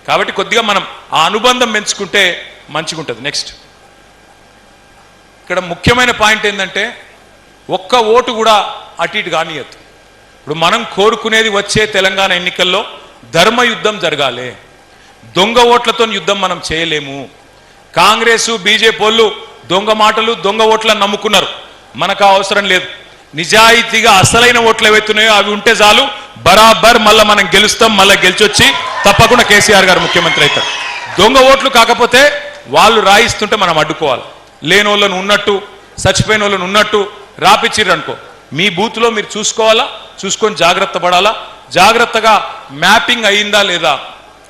కాబట్టి కొద్దిగా మనం ఆ అనుబంధం పెంచుకుంటే మంచిగా ఉంటుంది. నెక్స్ట్ ఇక్కడ ముఖ్యమైన పాయింట్ ఏంటంటే ఒక్క ఓటు కూడా అటు ఇటు కానియద్దు. ఇప్పుడు మనం కోరుకునేది వచ్చే తెలంగాణ ఎన్నికల్లో ధర్మ యుద్ధం జరగాలి. దొంగ ఓట్లతో యుద్ధం మనం చేయలేము. కాంగ్రెస్ బీజేపీ వాళ్ళు దొంగ మాటలు దొంగ ఓట్లను నమ్ముకున్నారు. మనకు అవసరం లేదు. నిజాయితీగా అసలైన ఓట్లు ఏవైతున్నాయో అవి ఉంటే చాలు, బరాబర్ మళ్ళీ మనం గెలుస్తాం. మళ్ళీ గెలిచొచ్చి తప్పకుండా కేసీఆర్ గారు ముఖ్యమంత్రి అవుతారు. దొంగ ఓట్లు కాకపోతే వాళ్ళు రాయిస్తుంటే మనం అడ్డుకోవాలి. లేని వాళ్ళను ఉన్నట్టు, చచ్చిపోయిన వాళ్ళను ఉన్నట్టు రాపిచ్చిర్రు అనుకో, మీ బూత్లో మీరు చూసుకోవాలా, చూసుకొని జాగ్రత్త పడాలా. జాగ్రత్తగా మ్యాపింగ్ అయిందా లేదా,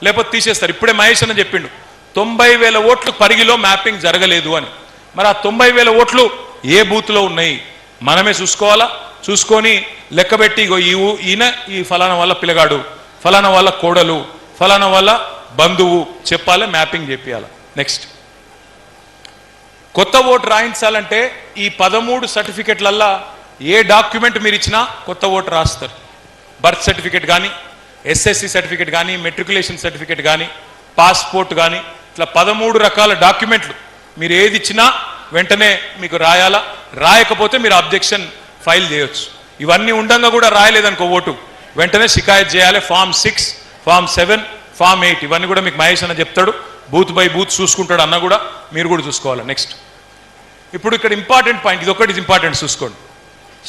లేకపోతే తీసేస్తారు. ఇప్పుడే మహేష్ అని చెప్పిండు 90,000 ఓట్లు పరిగిలో మ్యాపింగ్ జరగలేదు అని. మరి ఆ 90,000 ఓట్లు ఏ బూత్లో ఉన్నాయి మనమే చూసుకోవాలా. చూసుకొని లెక్కబెట్టి ఈయన ఈ ఫలానా వాళ్ళ పిల్లగాడు, ఫలానా వాళ్ళ కోడలు, ఫలానా వాళ్ళ బంధువు చెప్పాలి, మ్యాపింగ్ చెప్పాలి. నెక్స్ట్ కొత్త ఓటు రాయించాలంటే ఈ 13 సర్టిఫికెట్లల్లా ఏ డాక్యుమెంట్ మీరు ఇచ్చినా కొత్త ఓటు రాస్తారు. బర్త్ సర్టిఫికెట్ కానీ, ఎస్ఎస్సి సర్టిఫికెట్ కానీ, మెట్రికులేషన్ సర్టిఫికెట్ కానీ, పాస్పోర్ట్ కానీ, ఇట్లా 13 రకాల డాక్యుమెంట్లు మీరు ఏది ఇచ్చినా వెంటనే మీకు రాయాలా. రాయకపోతే మీరు అబ్జెక్షన్ ఫైల్ చేయొచ్చు. ఇవన్నీ ఉండంగా కూడా రాయలేదనుకో ఓటు, వెంటనే షికాయత్ చేయాలి. ఫామ్ 6, ఫామ్ 7, ఫామ్ 8 ఇవన్నీ కూడా మీకు మహేష్ అన్న చెప్తాడు. బూత్ బై బూత్ చూసుకుంటాడు అన్న కూడా, మీరు కూడా చూసుకోవాలి. నెక్స్ట్ ఇప్పుడు ఇక్కడ ఇంపార్టెంట్ పాయింట్, ఇది ఒకటి ఇంపార్టెంట్ చూసుకోండి.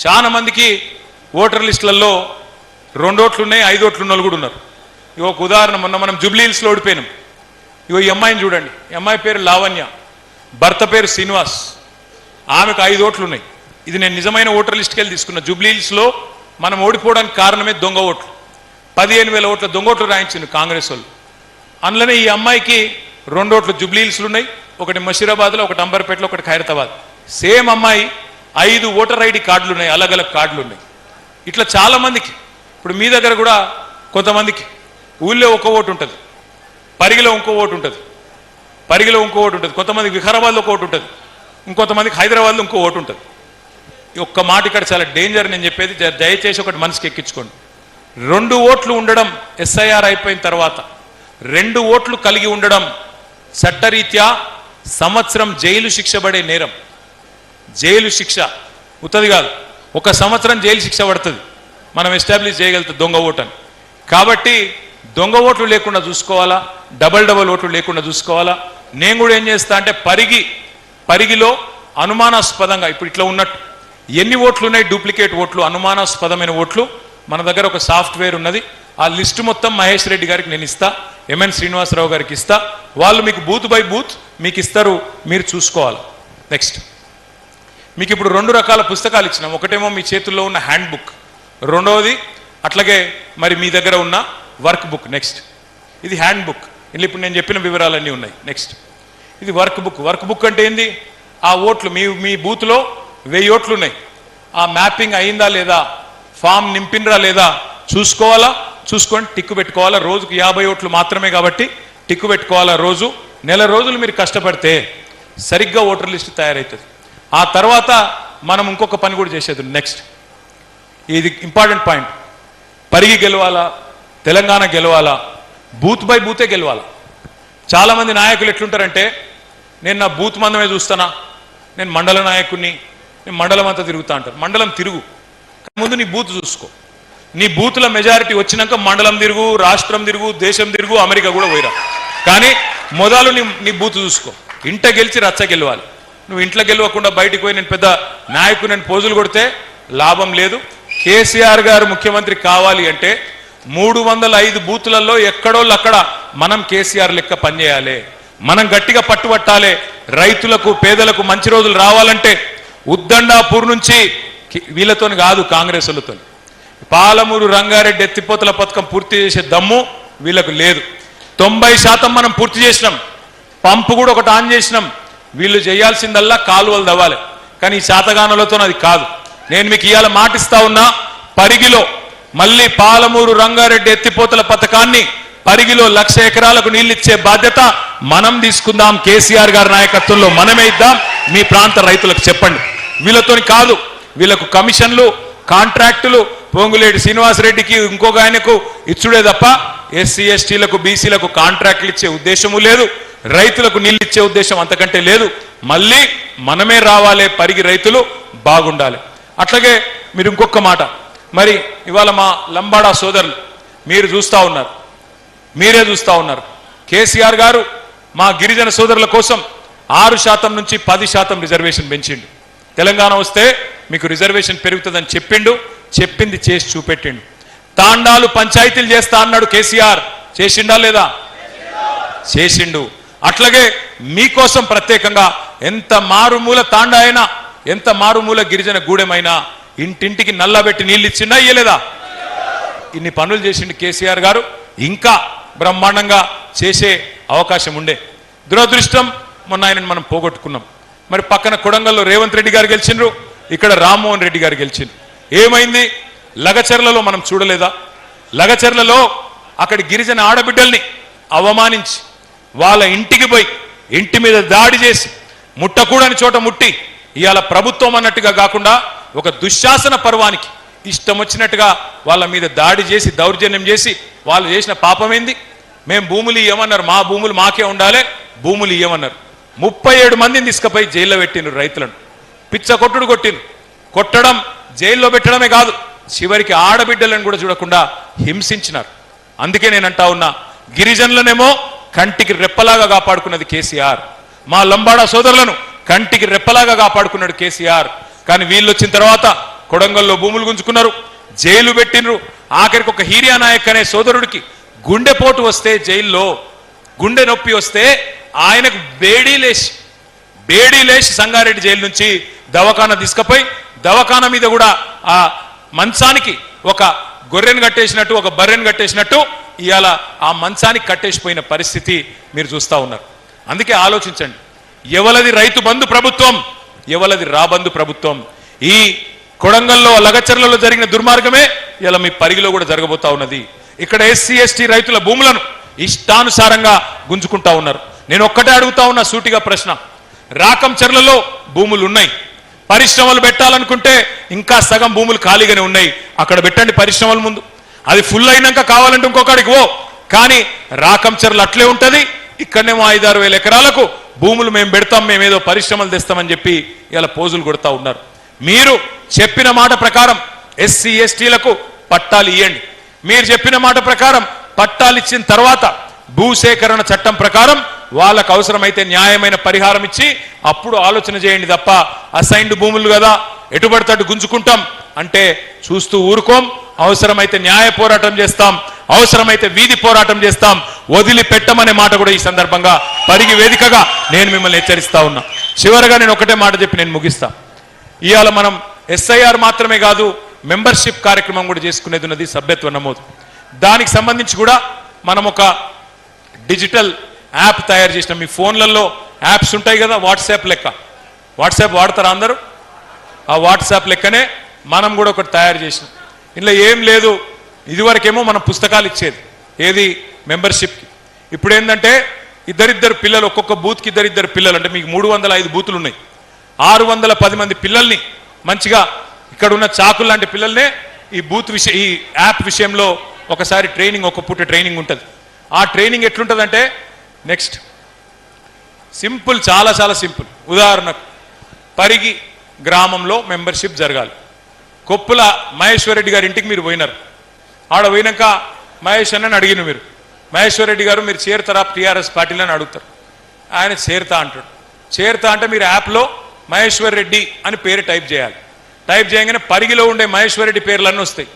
చాలా మందికి ఓటర్ లిస్టులలో 2 ఓట్లు ఉన్నాయి, 5 ఓట్లు ఉన్న వాళ్ళు కూడా ఉన్నారు. ఇగో ఒక ఉదాహరణ, మొన్న మనం జూబ్లీ హిల్స్లో ఓడిపోయినాం. ఇగో ఈ అమ్మాయిని చూడండి. ఈ అమ్మాయి పేరు లావణ్య, భర్త పేరు శ్రీనివాస్. ఆమెకు 5 ఓట్లు ఉన్నాయి. ఇది నేను నిజమైన ఓటర్ లిస్ట్కి వెళ్ళి తీసుకున్నా. జూబ్లీ హిల్స్లో మనం ఓడిపోవడానికి కారణమే దొంగ ఓట్లు. 15,000 ఓట్ల దొంగ ఓట్లు రాయించింది కాంగ్రెస్ వాళ్ళు. అందులోనే ఈ అమ్మాయికి 2 ఓట్లు జూబ్లీ హిల్స్లు ఉన్నాయి, ఒకటి మషీరాబాద్లో, ఒకటి అంబర్పేటలో, ఒకటి ఖైరతాబాద్. సేమ్ అమ్మాయి 5 ఓటర్ ఐడి కార్డులు ఉన్నాయి, అలగ్ కార్డులు ఉన్నాయి. ఇట్లా చాలా మందికి. ఇప్పుడు మీ దగ్గర కూడా కొంతమందికి ఊళ్ళో ఒక ఓటు ఉంటుంది, పరిగిలో ఇంకో ఓటు ఉంటుంది, పరిగిలో ఇంకో ఓటు ఉంటుంది, కొంతమందికి వికారాబాద్లో ఒక ఓటు ఉంటుంది, ఇంకొంతమందికి హైదరాబాద్లో ఇంకో ఓటు ఉంటుంది. ఒక్క మాట ఇక్కడ చాలా డేంజర్. నేను చెప్పేది దయచేసి ఒకటి మనసుకి ఎక్కించుకోండి. 2 ఓట్లు ఉండడం ఎస్ఐఆర్ అయిపోయిన తర్వాత 2 ఓట్లు కలిగి ఉండడం చట్టరీత్యా సంవత్సరం జైలు శిక్ష పడే నేరం. జైలు శిక్ష ఉత్తది కాదు, 1 సంవత్సరం జైలు శిక్ష పడుతుంది. మనం ఎస్టాబ్లిష్ చేయగలుగుతాం దొంగ ఓటు అని. కాబట్టి దొంగ ఓట్లు లేకుండా చూసుకోవాలా, డబల్ ఓట్లు లేకుండా చూసుకోవాలా. నేను కూడా ఏం చేస్తా అంటే పరిగిలో అనుమానాస్పదంగా ఇప్పుడు ఇట్లా ఉన్నట్టు ఎన్ని ఓట్లు ఉన్నాయి, డూప్లికేట్ ఓట్లు, అనుమానాస్పదమైన ఓట్లు, మన దగ్గర ఒక సాఫ్ట్వేర్ ఉన్నది. ఆ లిస్టు మొత్తం మహేష్ రెడ్డి గారికి నేను ఇస్తా, ఎంఎన్ శ్రీనివాసరావు గారికి ఇస్తా. వాళ్ళు మీకు బూత్ బై బూత్ మీకు ఇస్తారు, మీరు చూసుకోవాలి. నెక్స్ట్ మీకు ఇప్పుడు 2 రకాల పుస్తకాలు ఇచ్చినాం. ఒకటేమో మీ చేతుల్లో ఉన్న హ్యాండ్ బుక్, రెండవది అట్లాగే మరి మీ దగ్గర ఉన్న వర్క్ బుక్. నెక్స్ట్ ఇది హ్యాండ్ బుక్, ఇందులో ఇప్పుడు నేను చెప్పిన వివరాలన్నీ ఉన్నాయి. నెక్స్ట్ ఇది వర్క్ బుక్. వర్క్ బుక్ అంటే ఏంది? ఆ ఓట్లు మీ బూత్లో 1000 ఓట్లు ఉన్నాయి. ఆ మ్యాపింగ్ అయిందా లేదా, ఫామ్ నింపినరా లేదా చూసుకోవాలా. చూసుకొని టిక్కు పెట్టుకోవాలా. రోజుకు 50 ఓట్లు మాత్రమే కాబట్టి టిక్కు పెట్టుకోవాలా. రోజు నెల రోజులు మీరు కష్టపడితే సరిగ్గా ఓటర్ లిస్ట్ తయారవుతుంది. ఆ తర్వాత మనం ఇంకొక పని కూడా చేసేది. నెక్స్ట్ ఇది ఇంపార్టెంట్ పాయింట్. పరిగి గెలవాలా, తెలంగాణ గెలవాలా, బూత్ బై బూతే గెలవాలా. చాలామంది నాయకులు ఎట్లుంటారంటే, నేను నా బూత్ మందమే చూస్తానా, నేను మండల నాయకుడిని, నేను మండలం అంతా తిరుగుతా అంటారు. మండలం తిరుగు, ముందు నీ బూత్ చూసుకో. నీ బూత్ల మెజారిటీ వచ్చినాక మండలం తిరుగు, రాష్ట్రం తిరుగు, దేశం తిరుగు, అమెరికా కూడా పోయిరా. కానీ మొదలు నీ బూత్ చూసుకో. ఇంట గెలిచి రచ్చ గెలవాలి. నువ్వు ఇంట్లో గెలవకుండా బయటికి పోయి నేను పెద్ద నాయకుడు నేను పోజులు కొడితే లాభం లేదు. కేసీఆర్ గారు ముఖ్యమంత్రి కావాలి అంటే 305 బూతులలో ఎక్కడోళ్ళు అక్కడ మనం కేసీఆర్ లెక్క పనిచేయాలి. మనం గట్టిగా పట్టుబట్టాలి. రైతులకు, పేదలకు మంచి రోజులు రావాలంటే ఉద్దండాపూర్ నుంచి వీళ్ళతో కాదు, కాంగ్రెస్ వాళ్ళతో. పాలమూరు రంగారెడ్డి ఎత్తిపోతల పథకం పూర్తి చేసే దమ్ము వీళ్ళకు లేదు. 90% మనం పూర్తి చేసినాం. పంపు కూడా ఒకటి ఆన్ చేసినాం. వీళ్ళు చేయాల్సిందల్లా కాలువలు దవ్వాలి. కానీ ఈ శాతగానులతో అది కాదు. నేను మీకు ఇవాళ మాటిస్తా ఉన్నా, పరిగిలో మళ్ళీ పాలమూరు రంగారెడ్డి ఎత్తిపోతల పథకాన్ని పరిగిలో 1,00,000 ఎకరాలకు నీళ్ళిచ్చే బాధ్యత మనం తీసుకుందాం. కేసీఆర్ గారి నాయకత్వంలో మనమే ఇద్దాం. మీ ప్రాంత రైతులకు చెప్పండి. వీళ్ళతో కాదు, వీళ్ళకు కమిషన్లు, కాంట్రాక్టులు, పొంగులేటి శ్రీనివాసరెడ్డికి ఇంకొక ఆయనకు ఇచ్చుడే తప్ప ఎస్సీ ఎస్టీలకు బీసీలకు కాంట్రాక్ట్లు ఇచ్చే ఉద్దేశము లేదు, రైతులకు నీళ్ళు ఇచ్చే ఉద్దేశం అంతకంటే లేదు. మళ్ళీ మనమే రావాలి, పరిగి రైతులు బాగుండాలి. అట్లాగే మీరు ఇంకొక మాట, మరి ఇవాళ మా లంబాడా సోదరులు మీరు చూస్తూ ఉన్నారు, మీరే చూస్తూ ఉన్నారు. కేసీఆర్ గారు మా గిరిజన సోదరుల కోసం 6% నుంచి 10% రిజర్వేషన్ పెంచిండు. తెలంగాణ వస్తే మీకు రిజర్వేషన్ పెరుగుతుందని చెప్పిండు, చెప్పింది చేసి చూపెట్టిండు. తాండాలు పంచాయతీలు చేస్తా అన్నాడు కేసీఆర్, చేసిండా లేదా? చేసిండు. అట్లాగే మీకోసం ప్రత్యేకంగా ఎంత మారుమూల తాండా అయినా, ఎంత మారుమూల గిరిజన గూడెమైనా ఇంటింటికి నల్లబెట్టి నీళ్ళు ఇచ్చిండా, ఇయ్యలేదా? ఇన్ని పనులు చేసిండు కేసీఆర్ గారు. ఇంకా బ్రహ్మాండంగా చేసే అవకాశం ఉండే. దురదృష్టం మొన్న ఆయనను మనం పోగొట్టుకున్నాం. మరి పక్కన కొడంగల్లో రేవంత్ రెడ్డి గారు గెలిచిండ్రు, ఇక్కడ రామ్మోహన్ రెడ్డి గారు గెలిచిండ్రు. ఏమైంది? లగచర్లలో మనం చూడలేదా? లగచర్లలో అక్కడి గిరిజన ఆడబిడ్డల్ని అవమానించి వాళ్ళ ఇంటికి పోయి ఇంటి మీద దాడి చేసి ముట్టకూడని చోట ముట్టి ఇవాళ ప్రభుత్వం అన్నట్టుగా కాకుండా ఒక దుశ్శాసన పర్వానికి ఇష్టం వచ్చినట్టుగా వాళ్ళ మీద దాడి చేసి దౌర్జన్యం చేసి వాళ్ళు చేసిన పాపమేంది? మేము భూములు ఇవ్వమన్నారు, మా భూములు మాకే ఉండాలి, భూములు ఇవ్వమన్నారు. 37 మందిని తీసుకుపోయి జైల్లో పెట్టిన రైతులను పిచ్చ కొట్టుడు కొట్టిను. కొట్టడం జైల్లో పెట్టడమే కాదు, చివరికి ఆడబిడ్డలను కూడా చూడకుండా హింసించినారు. అందుకే నేను అంటా ఉన్నా, గిరిజనులనేమో కంటికి రెప్పలాగా కాపాడుకున్నది కేసీఆర్, మా లంబాడా సోదరులను కంటికి రెప్పలాగా కాపాడుకున్నాడు కేసీఆర్. కానీ వీళ్ళు వచ్చిన తర్వాత కొడంగల్లో భూములు గుంజుకున్నారు, జైలు పెట్టినరు. ఆఖరికి ఒక హీరియా నాయక్ అనే సోదరుడికి గుండెపోటు వస్తే, జైల్లో గుండె నొప్పి వస్తే ఆయనకు బేడీ లేచి సంగారెడ్డి జైలు నుంచి దవాఖానా తీసుకుపోయి దవాఖానా మీద కూడా ఆ మంచానికి ఒక గొర్రెను కట్టేసినట్టు, ఒక బర్రెను కట్టేసినట్టు ఇవాళ ఆ మంచానికి కట్టేసిపోయిన పరిస్థితి మీరు చూస్తూ ఉన్నారు. అందుకే ఆలోచించండి, ఎవలది రైతు బంధు ప్రభుత్వం, ఎవలది రాబంధు ప్రభుత్వం. ఈ కొడంగల్లో లగచర్లలో జరిగిన దుర్మార్గమే ఇలా మీ పరిగిలో కూడా జరగబోతా ఉన్నది. ఇక్కడ ఎస్సీ ఎస్టీ రైతుల భూములను ఇష్టానుసారంగా గుంజుకుంటా ఉన్నారు. నేను ఒక్కటే అడుగుతా ఉన్నా సూటిగా ప్రశ్న, రాకంచర్లలో భూములు ఉన్నాయి, పరిశ్రమలు పెట్టాలనుకుంటే ఇంకా సగం భూములు ఖాళీగానే ఉన్నాయి, అక్కడ పెట్టండి పరిశ్రమల ముందు. అది ఫుల్ అయినాక కావాలంటే ఇంకొకడికి ఓ, కానీ రాకంచర్లు అట్లే ఉంటది. ఇక్కడనేమో 5-6 వేల ఎకరాలకు భూములు మేము పెడతాం, మేమేదో పరిశ్రమలు తెస్తామని చెప్పి ఇలా పోజులు కొడతా ఉన్నారు. మీరు చెప్పిన మాట ప్రకారం ఎస్సీ ఎస్టీలకు పట్టాలు ఇవ్వండి. మీరు చెప్పిన మాట ప్రకారం పట్టాలు ఇచ్చిన తర్వాత భూసేకరణ చట్టం ప్రకారం వాళ్ళకు అవసరమైతే న్యాయమైన పరిహారం ఇచ్చి అప్పుడు ఆలోచన చేయండి తప్ప అసైన్డ్ భూములు కదా ఎటుబడితట్టు గుంజుకుంటాం అంటే చూస్తూ ఊరుకోం. అవసరమైతే న్యాయ పోరాటం చేస్తాం, అవసరమైతే వీధి పోరాటం చేస్తాం, వదిలిపెట్టమనే మాట కూడా ఈ సందర్భంగా పరిగి వేదికగా నేను మిమ్మల్ని హెచ్చరిస్తా ఉన్నా. చివరగా నేను ఒకటే మాట చెప్పి నేను ముగిస్తా. ఇవాళ మనం ఎస్ఐఆర్ మాత్రమే కాదు, మెంబర్షిప్ కార్యక్రమం కూడా చేసుకునేది ఉన్నది, సభ్యత్వ నమోదు. దానికి సంబంధించి కూడా మనం ఒక డిజిటల్ యాప్ తయారు చేసినాం. మీ ఫోన్లలో యాప్స్ ఉంటాయి కదా, వాట్సాప్ లెక్క. వాట్సాప్ వాడతారా అందరూ? ఆ వాట్సాప్ లెక్కనే మనం కూడా ఒకటి తయారు చేసినాం. ఇందులో ఏం లేదు, ఇదివరకేమో మనం పుస్తకాలు ఇచ్చేది ఏది మెంబర్షిప్కి. ఇప్పుడు ఏంటంటే ఇద్దరిద్దరు పిల్లలు, ఒక్కొక్క బూత్కి ఇద్దరిద్దరు పిల్లలు, అంటే మీకు 305 బూతులు ఉన్నాయి, 610 మంది పిల్లల్ని మంచిగా ఇక్కడ ఉన్న చాకులు లాంటి పిల్లల్నే ఈ బూత్ ఈ యాప్ విషయంలో ఒకసారి ట్రైనింగ్, ఒక పూట ట్రైనింగ్ ఉంటుంది. ఆ ట్రైనింగ్ ఎట్లుంటుందంటే నెక్స్ట్ సింపుల్, చాలా చాలా సింపుల్. ఉదాహరణకు పరిగి గ్రామంలో మెంబర్షిప్ జరగాలి. కొప్పుల మహేశ్వర్ రెడ్డి గారి ఇంటికి మీరు పోయినారు. ఆడ పోయినాక మహేష్ అన్నని అడిగిన మీరు, మహేశ్వర్ రెడ్డి గారు మీరు చేరుతారా టీఆర్ఎస్ పార్టీలో అని అడుగుతారు. ఆయన చేరుతా అంటాడు. చేరుతా అంటే మీరు యాప్లో మహేశ్వర్ రెడ్డి అని పేరు టైప్ చేయాలి. టైప్ చేయగానే పరిగిలో ఉండే మహేశ్వర్ రెడ్డి పేర్లన్నీ వస్తాయి.